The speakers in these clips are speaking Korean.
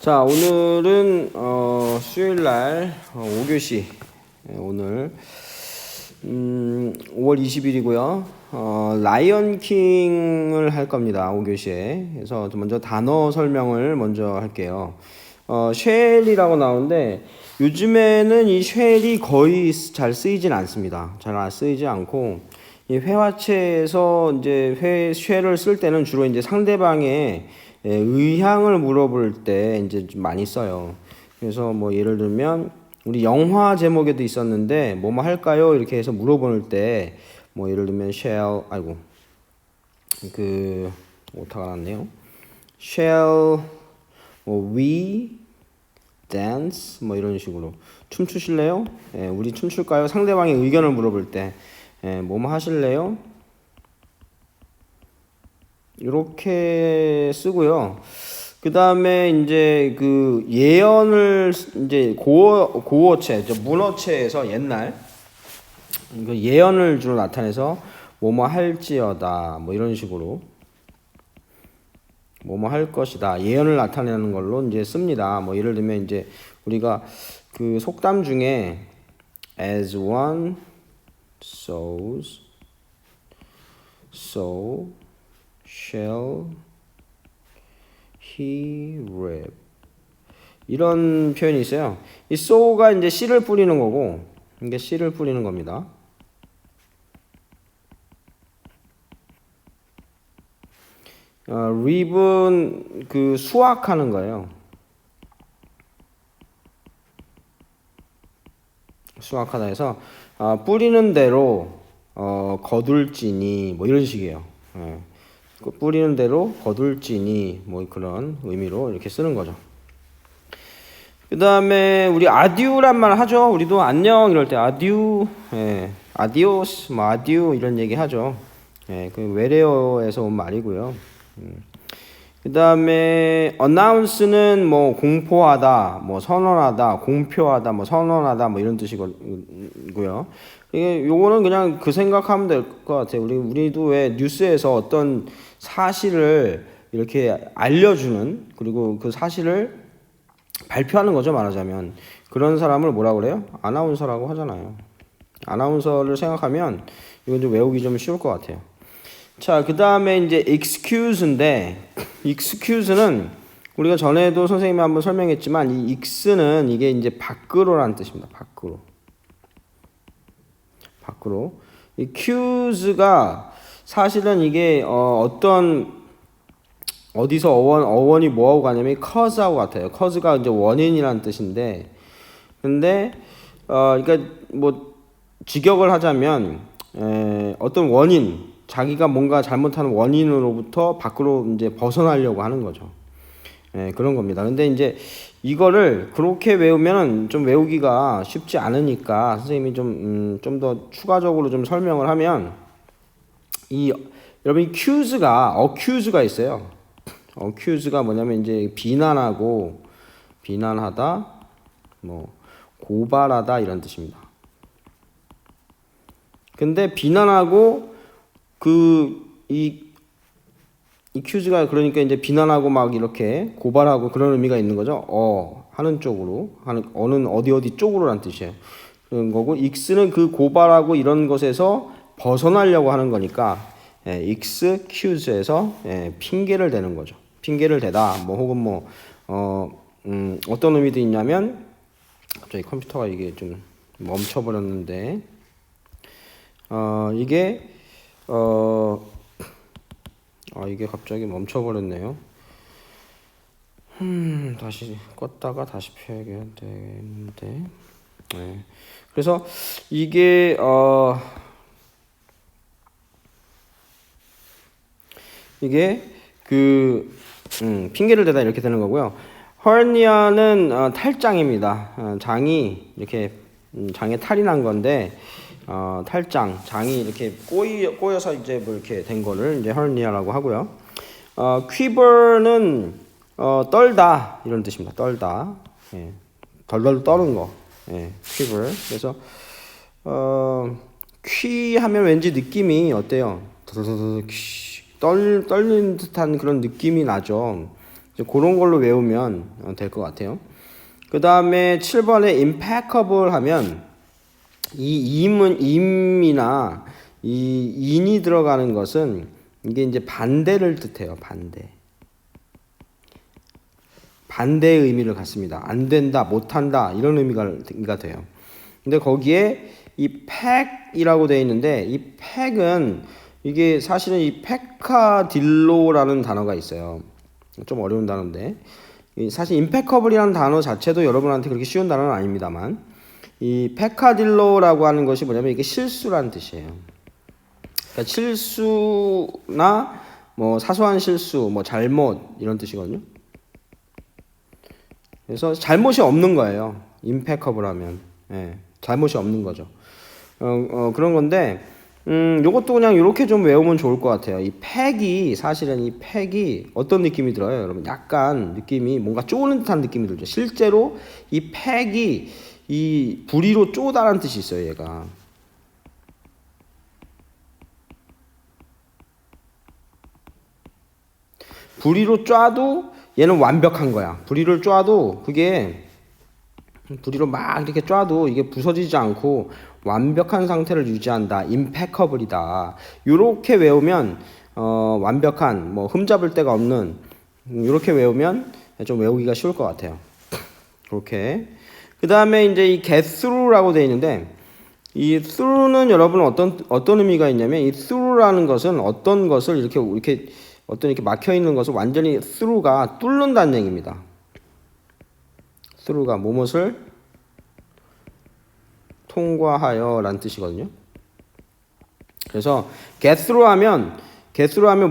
자, 오늘은 수요일날 5교시 오늘 5월 20일이고요. 라이언 킹을 할 겁니다. 5교시에. 그래서 먼저 단어 설명을 먼저 할게요. 쉘이라고 나오는데 요즘에는 이 쉘이 거의 잘 쓰이진 않습니다. 잘 쓰이지 않고 이 회화체에서 이제 쉘을 쓸 때는 주로 이제 상대방의 의향을 물어볼 때 이제 좀 많이 써요. 그래서 뭐 예를 들면 우리 영화 제목에도 있었는데 뭐뭐 할까요? 이렇게 해서 물어볼 때 뭐 예를 들면 shall 아이고 그 오타가 났네요. shall 뭐 we dance 뭐 이런 식으로 춤추실래요? 우리 춤출까요? 상대방의 의견을 물어볼 때 뭐뭐 하실래요? 이렇게 쓰고요. 그 다음에 이제 그 예언을 이제 고어체, 문어체에서 옛날 그 예언을 주로 나타내서 뭐뭐 할지어다 뭐 이런 식으로 뭐뭐 할 것이다 예언을 나타내는 걸로 이제 씁니다. 뭐 예를 들면 이제 우리가 그 속담 중에 as one sows so shall he reap 이런 표현이 있어요. 이 sow가 이제 씨를 뿌리는 거고 이게 씨를 뿌리는 겁니다. reap은 그 수확하는 거예요. 수확하다 해서 뿌리는 대로 거둘지니 뭐 이런 식이에요. 뿌리는 대로 거둘지니 뭐 그런 의미로 이렇게 쓰는 거죠. 그 다음에 우리 아듀란 말 하죠. 우리도 안녕 이럴 때 아듀, 아디오스, 뭐 아듀 이런 얘기 하죠. 그 외래어에서 온 말이고요. 그 다음에 announce는 뭐 공포하다, 뭐 선언하다, 공표하다, 뭐 선언하다, 뭐 이런 뜻이고요. 이게 요거는 그냥 그 생각하면 될 것 같아요. 우리도 왜 뉴스에서 어떤 사실을 이렇게 알려주는 그리고 그 사실을 발표하는 거죠, 말하자면. 그런 사람을 뭐라 그래요? 아나운서라고 하잖아요. 아나운서를 생각하면 이건 좀 외우기 좀 쉬울 것 같아요. 자, 그 다음에 이제 excuse인데, excuse는 우리가 전에도 선생님이 한번 설명했지만, 이 x는 이게 이제 밖으로라는 뜻입니다. 밖으로. 밖으로. 이 cuse가 사실은 이게 어디서 어원이 뭐하고 가냐면 cause하고 같아요. cause가 이제 원인이라는 뜻인데, 근데 그러니까 뭐 직역을 하자면 어떤 원인, 자기가 뭔가 잘못하는 원인으로부터 밖으로 이제 벗어나려고 하는 거죠. 그런 겁니다. 근데 이제 이거를 그렇게 외우면 좀 외우기가 쉽지 않으니까 선생님이 좀 더 추가적으로 좀 설명을 하면 여러분 accuse가 있어요. accuse가 뭐냐면 이제 비난하고 비난하다, 뭐 고발하다 이런 뜻입니다. 근데 비난하고 accuse가 그러니까 이제 비난하고 막 이렇게 고발하고 그런 의미가 있는 거죠. 하는 쪽으로 어는 어디 쪽으로란 뜻이에요. 그런 거고 ex는 그 고발하고 이런 것에서 벗어나려고 하는 거니까 excuse에서 핑계를 대는 거죠. 핑계를 대다 뭐 혹은 뭐 어떤 의미도 있냐면 갑자기 컴퓨터가 이게 좀 멈춰버렸는데 이게 이게 갑자기 멈춰버렸네요. 다시 껐다가 다시 켜야 되는데. 그래서 이게 핑계를 대다 이렇게 되는 거고요. 허니아는 탈장입니다. 장이 이렇게 장에 탈이 난 건데 장이 이렇게 꼬여서 이제 뭐 이렇게 된 거를 이제 hernia라고 하고요. quiver는 떨다 이런 뜻입니다. 떨다, 덜덜 떠는 거, quiver. 그래서 퀴 하면 왠지 느낌이 어때요? 떨리는 듯한 그런 느낌이 나죠. 이제 그런 걸로 외우면 될 것 같아요. 그 다음에 7번에 impeccable 하면 이 im이나 이 in이 들어가는 것은 이게 이제 반대를 뜻해요. 반대의 의미를 갖습니다. 안 된다, 못한다 이런 의미가 돼요. 근데 거기에 이 팩이라고 되어 있는데 이 팩은 이게 사실은 이 페카딜로라는 단어가 있어요. 좀 어려운 단어인데 사실 임페커블이라는 단어 자체도 여러분한테 그렇게 쉬운 단어는 아닙니다만 이 페카딜로라고 하는 것이 뭐냐면 이게 실수라는 뜻이에요. 그러니까 실수나 뭐 사소한 실수, 뭐 잘못 이런 뜻이거든요. 그래서 잘못이 없는 거예요. 임페커블 하면 잘못이 없는 거죠. 그런 건데 요것도 그냥 이렇게 좀 외우면 좋을 것 같아요. 이 팩이 사실은 이 팩이 어떤 느낌이 들어요, 여러분? 약간 느낌이 뭔가 쪼는 듯한 느낌이 들죠. 실제로 이 팩이 이 부리로 쪼다라는 뜻이 있어요, 얘가. 부리로 쪄도 얘는 완벽한 거야. 부리를 쪄도 그게 부리로 막 이렇게 쪄도 이게 부서지지 않고 완벽한 상태를 유지한다. 임페커블이다. 이렇게 외우면 완벽한 뭐 흠잡을 데가 없는 이렇게 외우면 좀 외우기가 쉬울 것 같아요. 그렇게. 그 다음에 이제 이 get through라고 되어 있는데 이 through는 여러분 어떤 의미가 있냐면 이 through라는 것은 어떤 것을 이렇게 막혀 있는 것을 완전히 through가 뚫는다는 얘기입니다. through가 무엇을 통과하여 라는 뜻이거든요. 그래서 get through 하면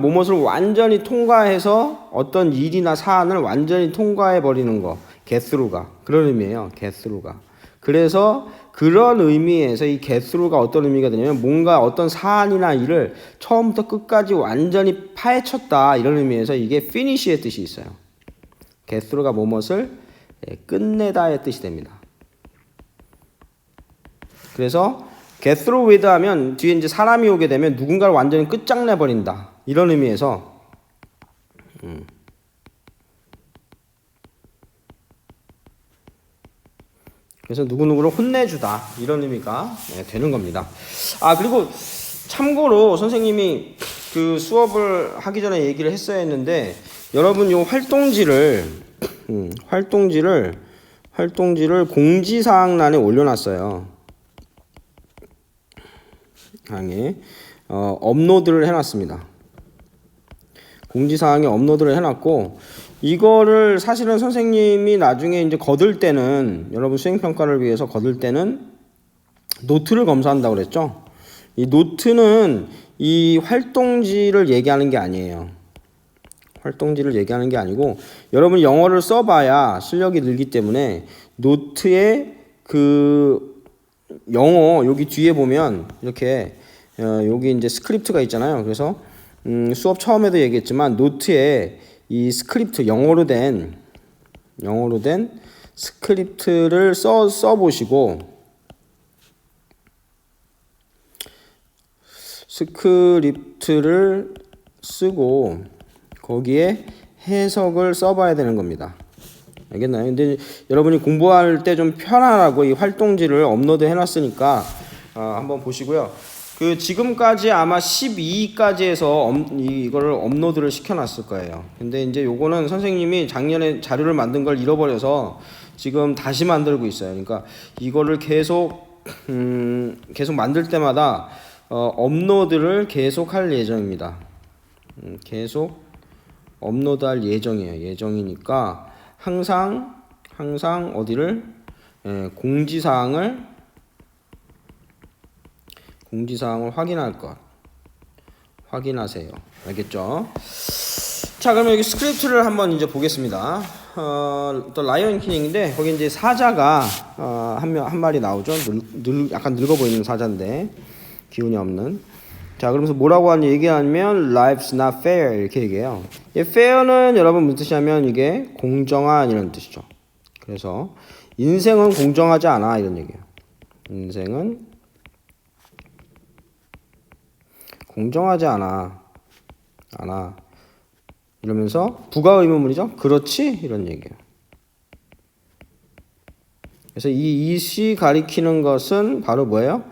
무엇을 완전히 통과해서 어떤 일이나 사안을 완전히 통과해 버리는 거. get through가 그런 의미예요. get through가. 그래서 그런 의미에서 이 get through가 어떤 의미가 되냐면 뭔가 어떤 사안이나 일을 처음부터 끝까지 완전히 파헤쳤다 이런 의미에서 이게 finish의 뜻이 있어요. get through가 무엇을 끝내다의 뜻이 됩니다. 그래서 get through with 하면 뒤에 이제 사람이 오게 되면 누군가를 완전히 끝장내 버린다 이런 의미에서 그래서 누구누구를 혼내주다 이런 의미가 되는 겁니다. 그리고 참고로 선생님이 그 수업을 하기 전에 얘기를 했어야 했는데 여러분 요 활동지를 공지사항란에 올려놨어요. 항에 업로드를 해놨습니다. 공지사항에 업로드를 해놨고 이거를 사실은 선생님이 나중에 이제 거둘 때는 여러분 수행평가를 위해서 거둘 때는 노트를 검사한다고 그랬죠. 이 노트는 이 활동지를 얘기하는 게 아니에요. 활동지를 얘기하는 게 아니고 여러분이 영어를 써봐야 실력이 늘기 때문에 노트에 그 영어 여기 뒤에 보면 이렇게 여기 이제 스크립트가 있잖아요. 그래서 수업 처음에도 얘기했지만 노트에 이 스크립트 영어로 된 스크립트를 써보시고 스크립트를 쓰고 거기에 해석을 써봐야 되는 겁니다. 알겠나요? 근데 여러분이 공부할 때 좀 편하라고 이 활동지를 업로드 해놨으니까 한번 보시고요. 그 지금까지 아마 12까지 해서 이거를 업로드를 시켜놨을 거예요. 근데 이제 요거는 선생님이 작년에 자료를 만든 걸 잃어버려서 지금 다시 만들고 있어요. 그러니까 이거를 계속 만들 때마다 업로드를 계속 할 예정입니다. 계속 업로드할 예정이니까 항상 어디를 공지사항을 확인하세요. 알겠죠? 자, 그러면 여기 스크립트를 한번 이제 보겠습니다. 또 라이언 킹인데 거기 이제 사자가 한 마리 나오죠. 약간 늙어 보이는 사자인데 기운이 없는. 자, 그러면서 뭐라고 얘기하면 life's not fair 이렇게 얘기해요. fair는 여러분 무슨 뜻이냐면 이게 공정한 이런 뜻이죠. 그래서 인생은 공정하지 않아 이런 얘기예요. 인생은 공정하지 않아. 이러면서 부가 의문문이죠. 그렇지? 이런 얘기예요. 그래서 이 it이 가리키는 것은 바로 뭐예요?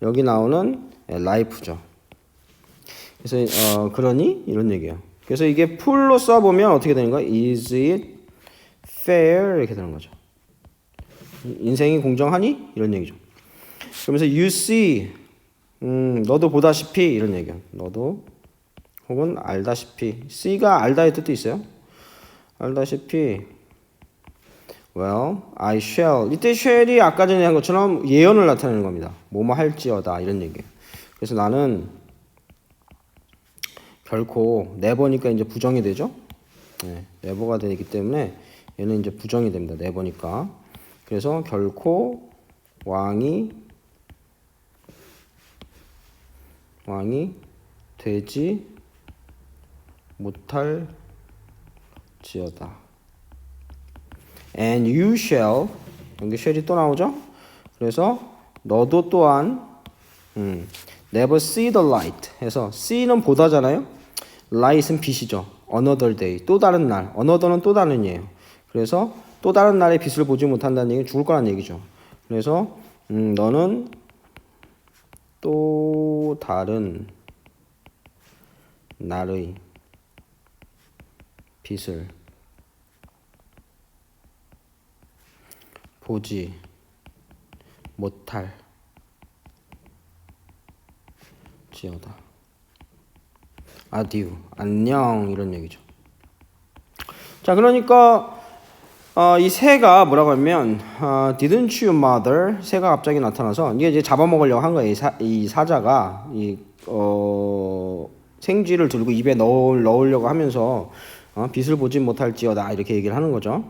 여기 나오는 life죠. 그래서 그러니 이런 얘기예요. 그래서 이게 풀로 써보면 어떻게 되는 거야? Is it fair? 이렇게 되는 거죠. 인생이 공정하니? 이런 얘기죠. 그러면서 you see, 너도 보다시피 이런 얘기야. 너도 혹은 알다시피. see가 알다의 뜻도 있어요. 알다시피 well, I shall. 이때 shall이 아까 전에 한 것처럼 예언을 나타내는 겁니다. 뭐뭐 할지어다 이런 얘기예요. 그래서 나는 결코 never니까 이제 부정이 되죠. 네, never가 되기 때문에 얘는 이제 부정이 됩니다. never니까. 그래서 결코 왕이 되지 못할 지어다. And you shall, 여기 shall이 또 나오죠? 그래서 너도 또한 never see the light 해서 see는 보다잖아요. light은 빛이죠. another day, 또 다른 날. another는 또 다른 이에요. 그래서 또 다른 날의 빛을 보지 못한다는 얘기는 죽을 거라는 얘기죠. 그래서 너는 또 다른 날의 빛을 보지 못할 지어다. 아디우, 안녕 이런 얘기죠. 자, 그러니까 이 새가 뭐라고 하면 didn't you mother 새가 갑자기 나타나서 이게 이제 잡아먹으려고 한 거예요. 이 사자가 생쥐를 들고 입에 넣으려고 하면서 빛을 보지 못할지어다 이렇게 얘기를 하는 거죠.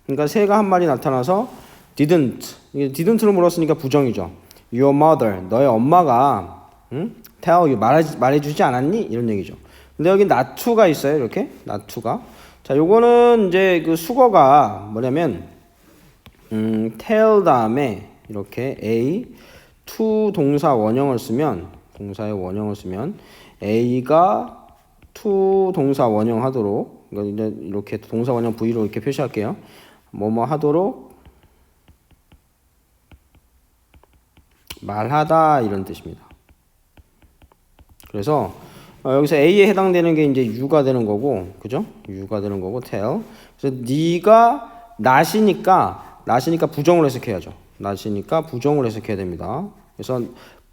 그러니까 새가 한 마리 나타나서 didn't를 물었으니까 부정이죠. Your mother 너의 엄마가 tell you 말해주지 않았니? 이런 얘기죠. 근데 여기 not to가 있어요. 이렇게 not to가. 자, 요거는 이제 그 수거가 뭐냐면 tell 다음에 이렇게 a to 동사 원형을 쓰면 동사의 원형을 쓰면 a가 to 동사 원형 하도록 이렇게 동사 원형 v로 이렇게 표시할게요. 뭐뭐 하도록 말하다 이런 뜻입니다. 그래서 여기서 A에 해당되는 게 이제 U가 되는 거고, 그죠? U가 되는 거고, tell. 그래서 네가 낫이니까 부정을 해석해야죠. 낫이니까 부정을 해석해야 됩니다. 그래서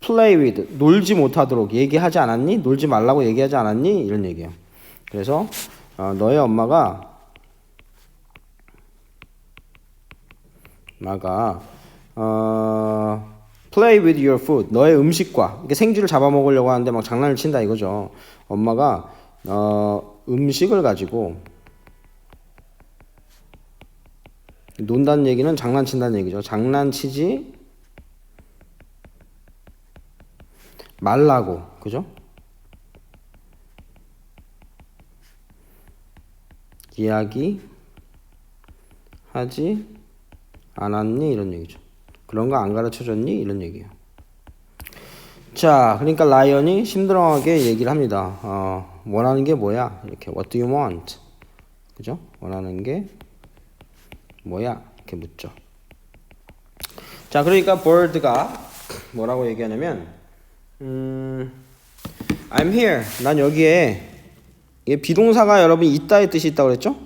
play with, 놀지 못하도록 얘기하지 않았니? 놀지 말라고 얘기하지 않았니? 이런 얘기예요. 그래서 너의 엄마가 play with your food. 너의 음식과 이게 생쥐를 잡아먹으려고 하는데 막 장난을 친다 이거죠. 엄마가 음식을 가지고 논다는 얘기는 장난친다는 얘기죠. 장난치지 말라고, 그죠? 이야기하지 않았니? 이런 얘기죠. 그런 거 안 가르쳐줬니? 이런 얘기예요. 자, 그러니까 라이언이 심드렁하게 얘기를 합니다. 원하는 게 뭐야? 이렇게 What do you want? 그죠? 원하는 게 뭐야? 이렇게 묻죠. 자, 그러니까 bird가 뭐라고 얘기하냐면 I'm here. 난 여기에 이게 비동사가 여러분 있다의 뜻이 있다고 그랬죠?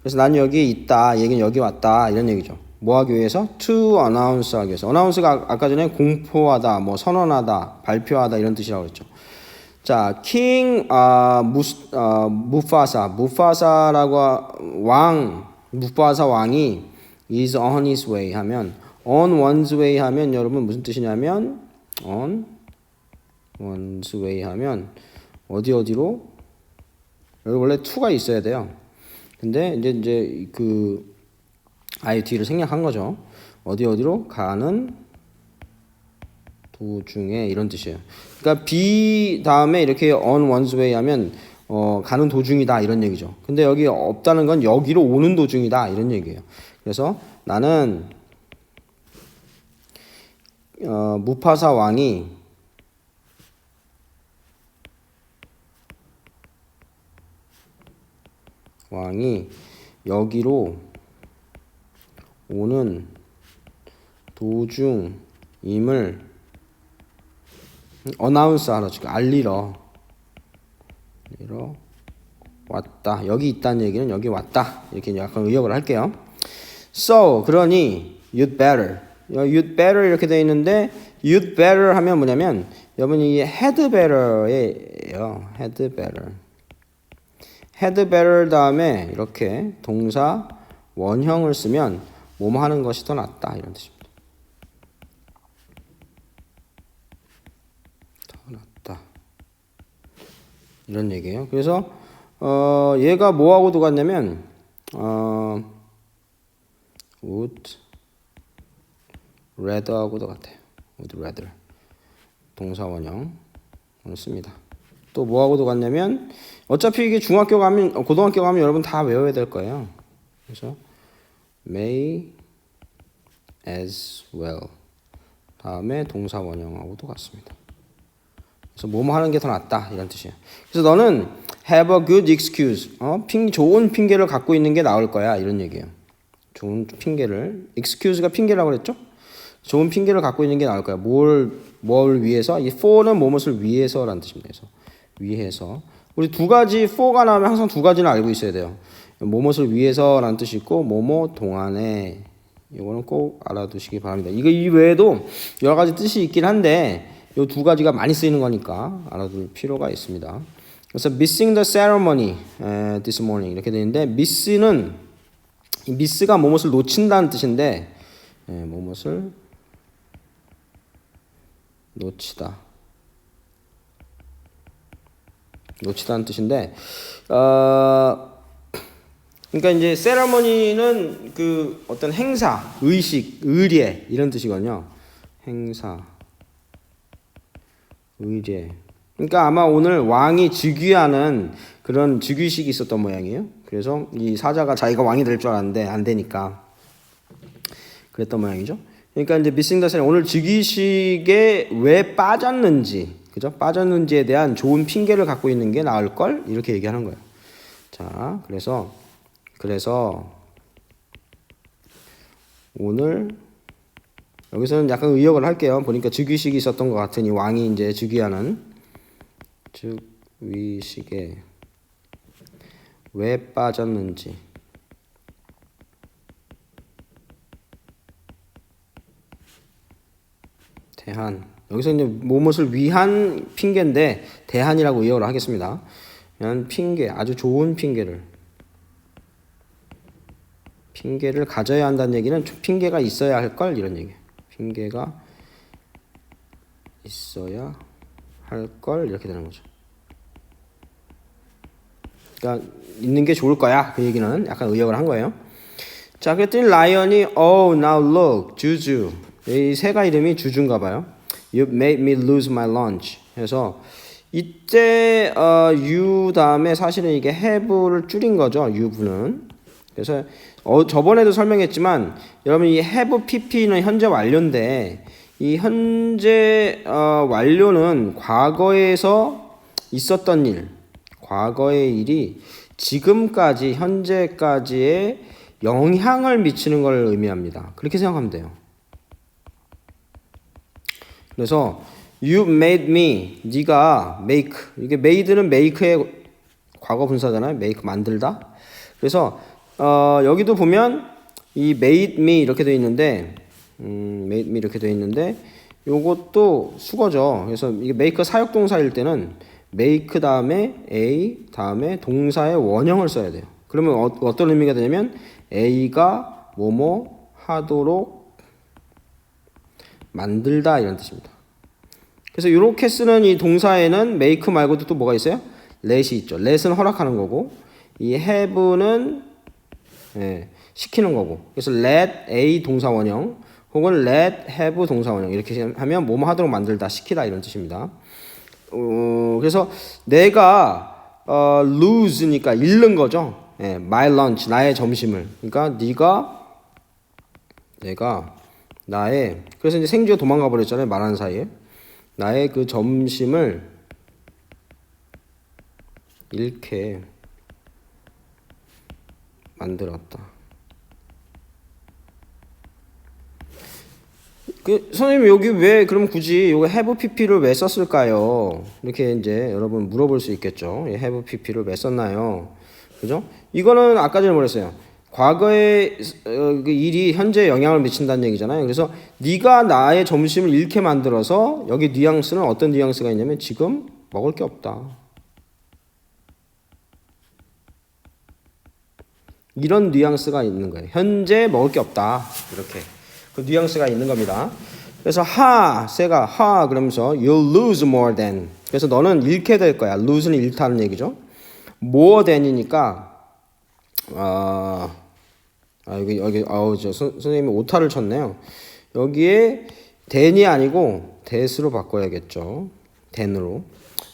그래서 난 여기에 있다. 얘기는 여기 왔다. 이런 얘기죠. 뭐 하기 위해서? To announce 하기 위해서. announce가 아까 전에 공포하다, 뭐 선언하다, 발표하다 이런 뜻이라고 그랬죠. 자, king 무파사라고 무파사 왕이 is on his way 하면 on one's way 하면 여러분 무슨 뜻이냐면 on one's way 하면 어디로? 여기 원래 to가 있어야 돼요. 근데 이제 그 아예 뒤를 생략한 거죠. 어디로 가는 도중에 이런 뜻이에요. 그러니까 be 다음에 이렇게 on one's way 하면 가는 도중이다 이런 얘기죠. 근데 여기 없다는 건 여기로 오는 도중이다 이런 얘기예요. 그래서 나는 무파사 왕이 왕이 여기로 오는 도중임을 어나운스 하러 알리러 왔다. 여기 있다는 얘기는 여기 왔다. 이렇게 약간 의역을 할게요. So 그러니 you'd better 이렇게 돼 있는데 you'd better 하면 뭐냐면 여러분이 이 had better예요. had better 다음에 이렇게 동사 원형을 쓰면 뭐뭐 하는 것이 더 낫다 이런 뜻입니다. 더 낫다 이런 얘기예요. 그래서 얘가 뭐하고 똑같냐면 would rather하고도 같아요. would rather 동사 원형을 씁니다. 또 뭐하고도 같냐면 어차피 이게 중학교 가면 고등학교 가면 여러분 다 외워야 될 거예요. 그래서 may as well 다음에 동사 원형하고도 같습니다. 그래서 뭐뭐 하는 게 더 낫다 이런 뜻이에요. 그래서 너는 have a good excuse 좋은 핑계를 갖고 있는 게 나을 거야 이런 얘기예요. 좋은 핑계를 excuse가 핑계라고 그랬죠? 좋은 핑계를 갖고 있는 게 나을 거야. 뭘 위해서? 이 for는 뭐뭇을 위해서라는 뜻입니다. 그래서 위해서 우리 두 가지 for가 나오면 항상 두 가지는 알고 있어야 돼요. 뭐뭇을 위해서라는 뜻이 있고 뭐뭐 동안에 이거는 꼭 알아두시기 바랍니다. 이거 이 외에도 여러 가지 뜻이 있긴 한데 이 두 가지가 많이 쓰이는 거니까 알아둘 필요가 있습니다. 그래서 missing the ceremony this morning 이렇게 되는데 miss가 뭐뭇을 놓친다는 뜻인데 뭐뭇을 놓치다는 뜻인데 그러니까 이제 세레머니는 그 어떤 행사, 의식, 의례 이런 뜻이거든요. 행사, 의례. 그러니까 아마 오늘 왕이 즉위하는 그런 즉위식이 있었던 모양이에요. 그래서 이 사자가 자기가 왕이 될 줄 알았는데 안 되니까 그랬던 모양이죠. 그러니까 이제 missing the ceremony 오늘 즉위식에 왜 빠졌는지, 그죠? 빠졌는지에 대한 좋은 핑계를 갖고 있는 게 나을 걸 이렇게 얘기하는 거예요. 자, 그래서 오늘 여기서는 약간 의역을 할게요. 보니까 즉위식이 있었던 것 같으니 왕이 이제 즉위하는 즉위식에 왜 빠졌는지 대한 여기서 이제 무엇을 위한 핑계인데 대한이라고 의역을 하겠습니다. 그냥 핑계 아주 좋은 핑계를 가져야 한다는 얘기는 핑계가 있어야 할 걸 이런 얘기예요. 핑계가 있어야 할 걸 이렇게 되는 거죠. 그러니까 있는 게 좋을 거야 그 얘기는 약간 의역을 한 거예요. 자, 그랬더니 라이언이 Oh now look 주주 이 새가 이름이 주주인가 봐요. You made me lose my lunch 해서 이때 you 다음에 사실은 이게 have를 줄인 거죠. you've는 그래서 저번에도 설명했지만 여러분 이 have pp는 현재 완료인데 이 현재 완료는 과거에서 있었던 일, 과거의 일이 지금까지 현재까지의 영향을 미치는 걸 의미합니다. 그렇게 생각하면 돼요. 그래서 you made me 네가 make 이게 made는 make의 과거 분사잖아요. make 만들다. 그래서 여기도 보면 이 made me 이렇게 되어 있는데 made me 이렇게 되어 있는데 요것도 수거죠. 그래서 이게 make 사역동사일 때는 make 다음에 a 다음에 동사의 원형을 써야 돼요. 그러면 어떤 의미가 되냐면 a가 뭐뭐 하도록 만들다 이런 뜻입니다. 그래서 이렇게 쓰는 이 동사에는 make 말고도 또 뭐가 있어요? let이 있죠. let은 허락하는 거고 이 have는 시키는 거고. 그래서 let a 동사 원형 혹은 let have 동사 원형 이렇게 하면 뭐뭐 하도록 만들다 시키다 이런 뜻입니다. 그래서 내가 lose니까 잃는 거죠. my lunch 나의 점심을. 그러니까 내가 나의 그래서 이제 생쥐가 도망가 버렸잖아요. 말하는 사이에 나의 그 점심을 잃게 만들었다. 선생님 여기 왜 그럼 굳이 요거 have pp를 왜 썼을까요? 이렇게 이제 여러분 물어볼 수 있겠죠. have pp를 왜 썼나요? 그죠? 이거는 아까 전에 뭐랬어요? 과거의 그 일이 현재에 영향을 미친다는 얘기잖아요. 그래서 네가 나의 점심을 잃게 만들어서 여기 뉘앙스는 어떤 뉘앙스가 있냐면 지금 먹을 게 없다. 이런 뉘앙스가 있는 거예요. 현재 먹을 게 없다. 이렇게 그 뉘앙스가 있는 겁니다. 그래서 새가 그러면서 you'll lose more than. 그래서 너는 잃게 될 거야. lose는 잃다는 얘기죠. more than이니까 여기 선생님이 오타를 쳤네요. 여기에 than이 아니고 that으로 바꿔야겠죠. than으로.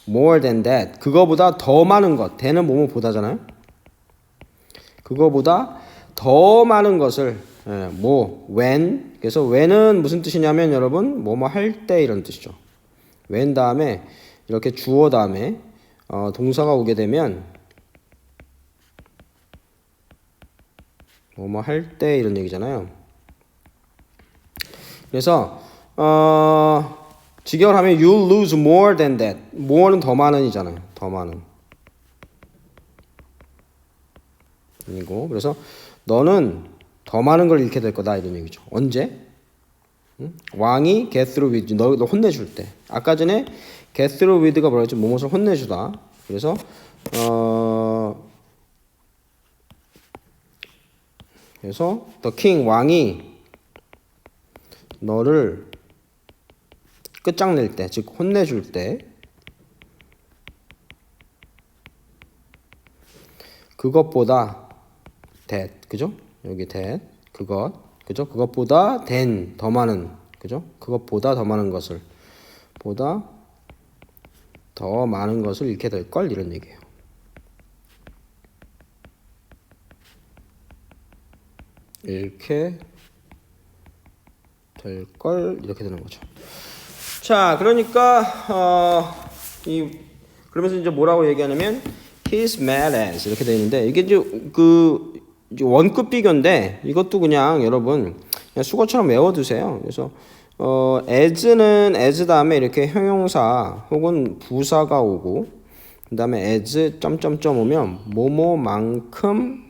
more than that. 그거보다 더 많은 것. than은 뭐뭐보다잖아요. 그거보다 더 많은 것을 when. 그래서 when은 무슨 뜻이냐면 여러분 뭐뭐 할 때 이런 뜻이죠. when 다음에 이렇게 주어 다음에 동사가 오게 되면 뭐뭐 할 때 이런 얘기잖아요. 그래서 직역을 하면 you'll lose more than that. more는 더 많은이잖아요. 더 많은. 이고 그래서 너는 더 많은 걸 잃게 될 거다 이런 얘기죠. 언제? 응? 왕이 get through with 너 혼내줄 때. 아까 전에 get through with가 뭐라 했죠? 무엇을 혼내주다. 그래서 the king 왕이 너를 끝장낼 때, 즉 혼내줄 때 그것보다 that, 그죠? 여기 that, 그것, 그죠? 그것보다 than, 더 많은, 그죠? 그것보다 더 많은 것을, 보다 더 많은 것을 잃게 될 걸 이런 얘기예요. 잃게 될 걸 이렇게 되는 거죠. 자, 그러니까 그러면서 이제 뭐라고 얘기하냐면 he's mad as 이렇게 되어 있는데 이게 이제 이제 원급 비교인데 이것도 그냥 여러분 그냥 수거처럼 외워두세요. 그래서 as는 as 다음에 이렇게 형용사 혹은 부사가 오고 그 다음에 as 점점점 오면 뭐뭐만큼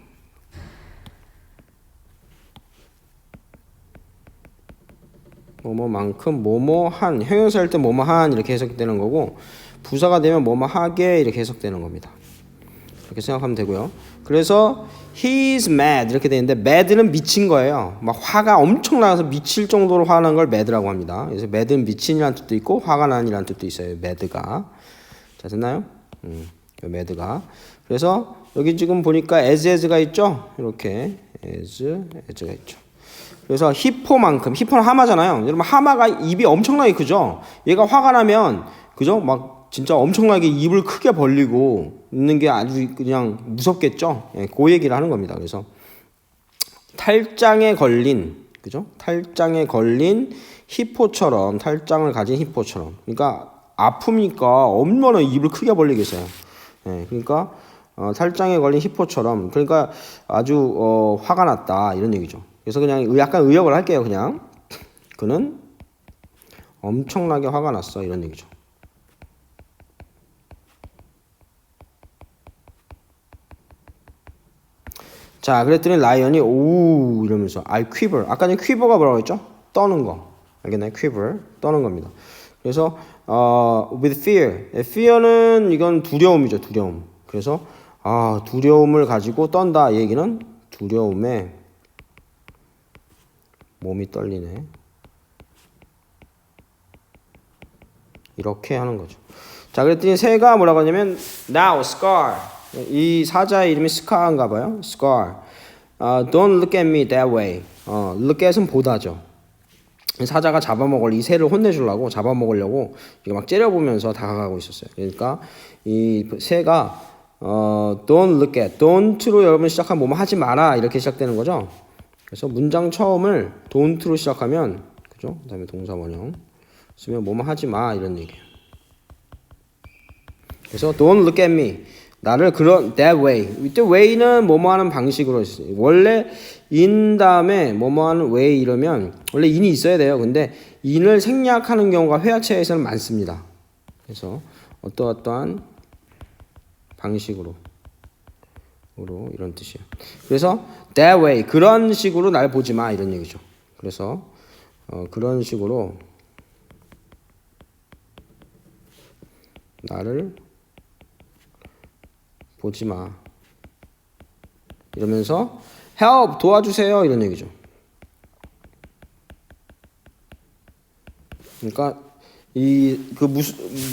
뭐뭐한 형용사일 때 뭐뭐한 이렇게 해석되는 거고 부사가 되면 뭐뭐하게 이렇게 해석되는 겁니다. 이렇게 생각하면 되고요. 그래서 he's mad 이렇게 되는데 mad는 미친 거예요. 막 화가 엄청 나서 미칠 정도로 화난 걸 mad라고 합니다. 그래서 mad는 미친이라는 뜻도 있고 화가 난이라는 뜻도 있어요. mad가. 자, 됐나요? mad가. 그래서 여기 지금 보니까 as가 있죠? 이렇게 as가 있죠. 그래서 히포는 하마잖아요. 여러분 하마가 입이 엄청나게 크죠. 얘가 화가 나면 그죠? 막 진짜 엄청나게 입을 크게 벌리고 있는 게 아주 그냥 무섭겠죠. 그 얘기를 하는 겁니다. 그래서 탈장에 걸린 그죠? 탈장에 걸린 히포처럼 탈장을 가진 히포처럼. 그러니까 아프니까 얼마나 입을 크게 벌리겠어요. 그러니까 탈장에 걸린 히포처럼 그러니까 아주 화가 났다 이런 얘기죠. 그래서 그냥 약간 의역을 할게요. 그냥 그는 엄청나게 화가 났어 이런 얘기죠. 자, 그랬더니 라이언이 오 이러면서 I quiver. 아까 전에 quiver가 뭐라고 했죠? 떠는 거. 알겠나요? quiver 떠는 겁니다. 그래서 with fear. fear는 이건 두려움이죠. 두려움. 그래서 두려움을 가지고 떤다. 이 얘기는 두려움에 몸이 떨리네. 이렇게 하는 거죠. 자, 그랬더니 새가 뭐라고 하냐면 now scar. 이 사자의 이름이 스카인가 봐요. scar. Don't look at me that way. look at은 보다죠. 사자가 잡아먹을 이 새를 혼내주려고 잡아먹으려고 이거 막 째려보면서 다가가고 있었어요. 그러니까 이 새가 don't look at, don't로 여러분 시작하면 뭐뭐 하지 마라 이렇게 시작되는 거죠. 그래서 문장 처음을 don't로 시작하면 그죠? 그다음에 동사 원형 쓰면 뭐뭐 하지 마 이런 얘기예요. 그래서 don't look at me. 나를 그런 that way. 이때 way는 뭐뭐 하는 방식으로 있어요. 원래 in 다음에 뭐뭐 하는 way 이러면 원래 in이 있어야 돼요. 근데 in을 생략하는 경우가 회화체에서는 많습니다. 그래서 어떠한 방식으로 이런 뜻이에요. 그래서 that way 그런 식으로 날 보지 마 이런 얘기죠. 그래서 그런 식으로 나를 보지 마 이러면서 help 도와주세요 이런 얘기죠. 그러니까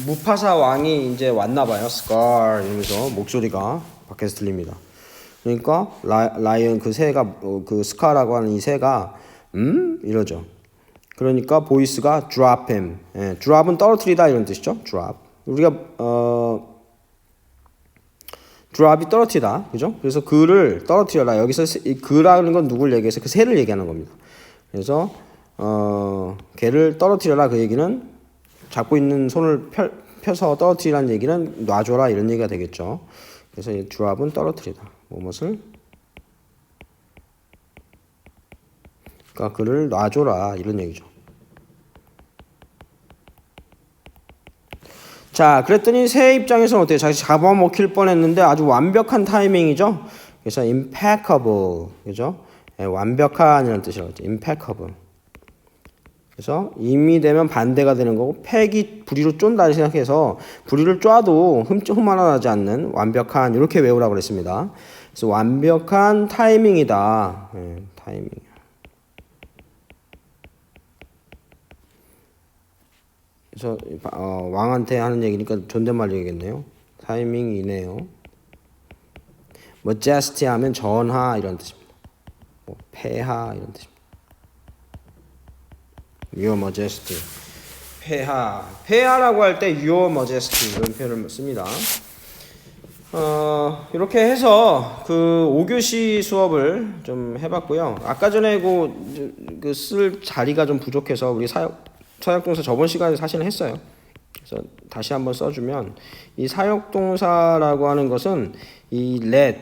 무파사 왕이 이제 왔나 봐요. 스car 이러면서 목소리가 밖에서 들립니다. 그러니까 라이언 그 새가 그 스카라고 하는 이 새가 이러죠. 그러니까 보이스가 drop him. 예, drop은 떨어뜨리다 이런 뜻이죠. drop. 우리가 drop이 떨어뜨리다, 그죠? 그래서 그를 떨어뜨려라. 여기서 그라는 건 누굴 얘기해서 그 새를 얘기하는 겁니다. 그래서 걔를 떨어뜨려라. 그 얘기는 잡고 있는 손을 펴서 떨어뜨리라는 얘기는 놔줘라 이런 얘기가 되겠죠. 그래서 이 drop은 떨어뜨리다. 무엇을? 그러니까 그를 놔줘라 이런 얘기죠. 자, 그랬더니 새 입장에서는 어때요? 자기 잡아먹힐 뻔했는데 아주 완벽한 타이밍이죠. 그래서 impeccable, 그죠? 네, 완벽한이라는 뜻이라고 했죠. impeccable. 그래서 임이 되면 반대가 되는 거고 팩이 부리로 쫀다 생각해서 부리를 쪄도 흠 하나 나지 않는 완벽한 이렇게 외우라고 그랬습니다. 그래서 완벽한 타이밍이다. 네, 타이밍. 그래서 왕한테 하는 얘기니까 존댓말 얘기겠네요. 타이밍이네요. majesty 하면 전하 이런 뜻입니다. 뭐 폐하 이런 뜻입니다. Your Majesty. 폐하라고 할 때 Your Majesty 이런 표현을 씁니다. 이렇게 해서 그 5교시 수업을 좀 해봤고요. 아까 전에 그 쓸 자리가 좀 부족해서 우리 사역동사 저번 시간에 사실은 했어요. 그래서 다시 한번 써주면 이 사역동사라고 하는 것은 이 let,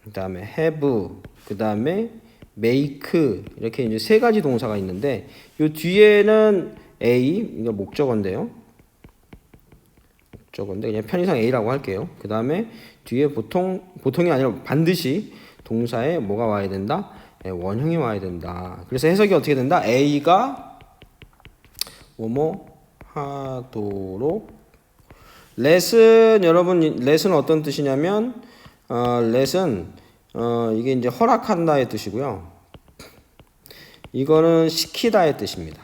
그 다음에 have, 그 다음에 make 이렇게 이제 세 가지 동사가 있는데 이 뒤에는 a 이거 목적어인데요. 목적어인데 그냥 편의상 a라고 할게요. 그 다음에 뒤에 보통이 아니라 반드시 동사에 뭐가 와야 된다? 원형이 와야 된다. 그래서 해석이 어떻게 된다? a가 뭐뭐 하도록 let은 여러분 let은 어떤 뜻이냐면 let은 이게 이제 허락한다의 뜻이고요. 이거는 시키다의 뜻입니다.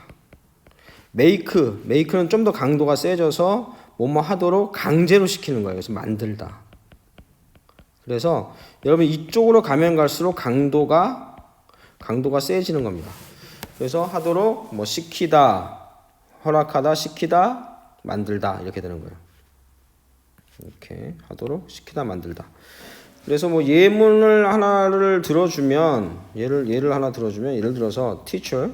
make는 좀 더 강도가 세져서 뭐뭐 하도록 강제로 시키는 거예요. 그래서 만들다. 그래서 여러분 이쪽으로 가면 갈수록 강도가 세지는 겁니다. 그래서 하도록 뭐 시키다, 허락하다, 시키다, 만들다 이렇게 되는 거예요. 이렇게 하도록 시키다, 만들다. 그래서 뭐 예문을 하나를 들어주면 예를 하나 들어주면 예를 들어서 teacher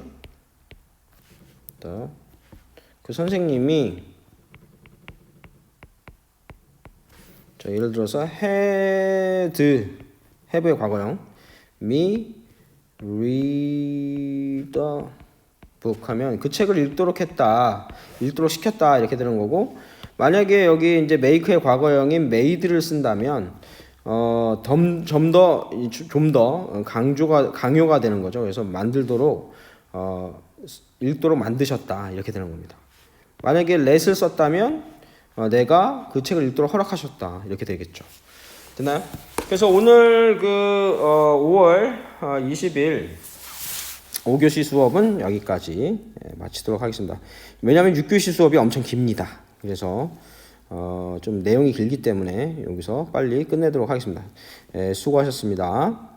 그 선생님이 자 예를 들어서 have의 과거형 me read the book 하면 그 책을 읽도록 시켰다 이렇게 되는 거고 만약에 여기 이제 make의 과거형인 made를 쓴다면 좀 더 강요가 되는 거죠. 그래서 만들도록 읽도록 만드셨다 이렇게 되는 겁니다. 만약에 let을 썼다면 내가 그 책을 읽도록 허락하셨다 이렇게 되겠죠. 됐나요? 그래서 오늘 그 5월 20일 5교시 수업은 여기까지 마치도록 하겠습니다. 왜냐하면 6교시 수업이 엄청 깁니다. 그래서 좀 내용이 길기 때문에 여기서 빨리 끝내도록 하겠습니다. 수고하셨습니다.